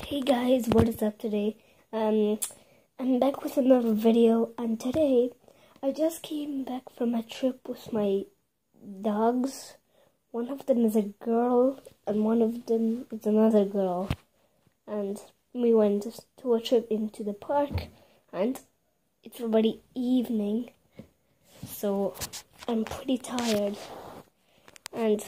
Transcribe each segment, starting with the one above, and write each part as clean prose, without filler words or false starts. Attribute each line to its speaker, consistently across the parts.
Speaker 1: Hey guys, what is up today? I'm back with another video, and today I just came back from a trip with my dogs. One of them is a girl and one of them is another girl, and we went to a trip into the park, and it's already evening, so I'm pretty tired. And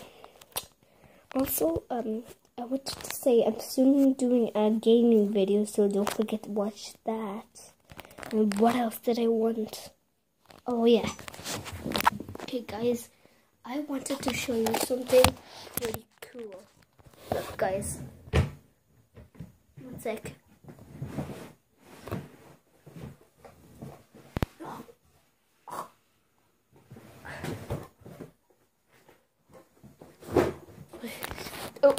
Speaker 1: also I wanted to say I'm soon doing a gaming video, so don't forget to watch that. And what else did I want? Oh yeah. Okay guys, I wanted to show you something pretty cool. Look guys. One sec. Oh.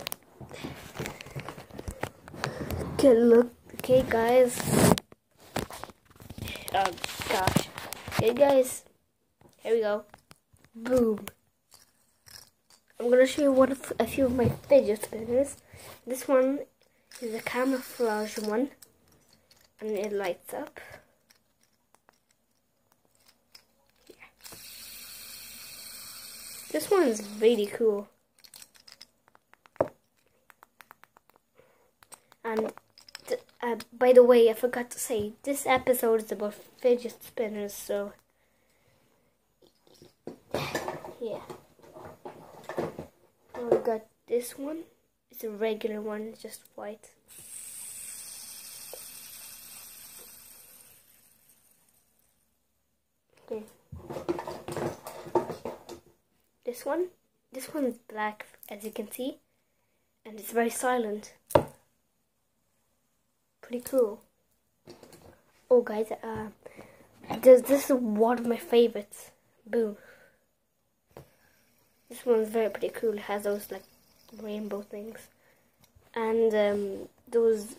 Speaker 1: Okay, look. Okay, guys. Oh gosh. Okay, guys. Here we go. Boom. I'm gonna show you a few of my fidget spinners. This one is a camouflage one, and it lights up. Yeah. This one is really cool. And by the way, I forgot to say, this episode is about fidget spinners, so yeah. Oh, we got this one. It's a regular one, it's just white. Okay. This one is black, as you can see, and it's very silent. Pretty cool. Oh guys, this is one of my favorites. Boom. This one's pretty cool. It has those like rainbow things, and those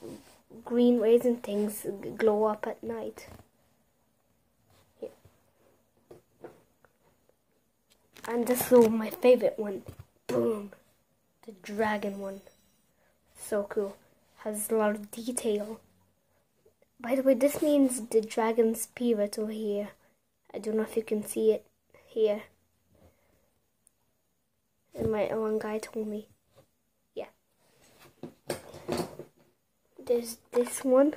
Speaker 1: green raisin things glow up at night. Yeah. And this is my favorite one. Boom. The dragon one. So cool. Has a lot of detail. By the way, this means the dragon spirit over here. I don't know if you can see it here. And my one guy told me. Yeah. There's this one.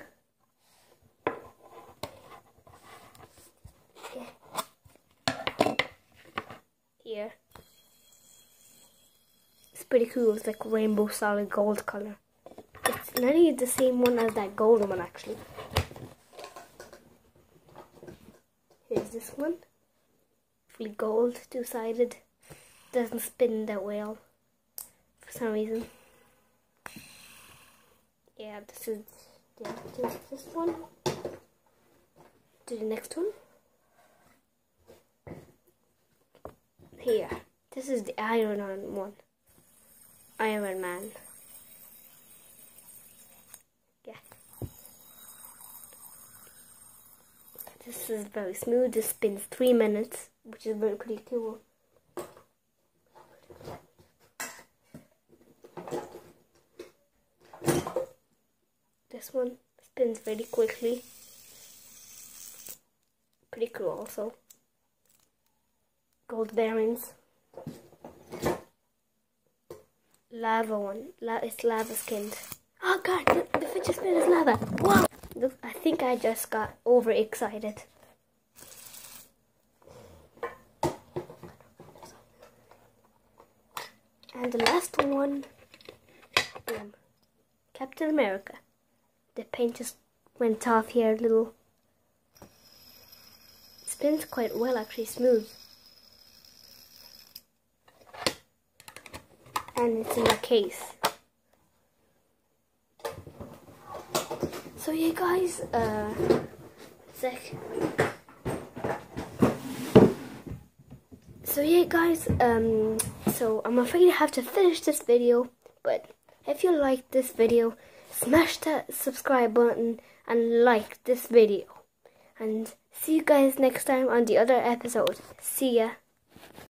Speaker 1: Yeah. Here. It's pretty cool. It's like rainbow solid gold color. It's nearly the same one as that golden one, actually. Here's this one. Fully gold, two-sided. Doesn't spin that well for some reason. Yeah, this is this one. To the next one. Here. This is the Iron Man one. Iron Man. This is very smooth. This spins 3 minutes, which is pretty cool. This one spins very quickly. Pretty cool also. Gold bearings. Lava one. It's lava skinned. Oh god, the fidget spinner is lava. Whoa! I think I just got overexcited. And the last one, boom, Captain America. The paint just went off here a little. It spins quite well, actually, smooth. And it's in a case. So yeah guys, so I'm afraid I have to finish this video, but if you liked this video, smash that subscribe button and like this video. And see you guys next time on the other episode. See ya.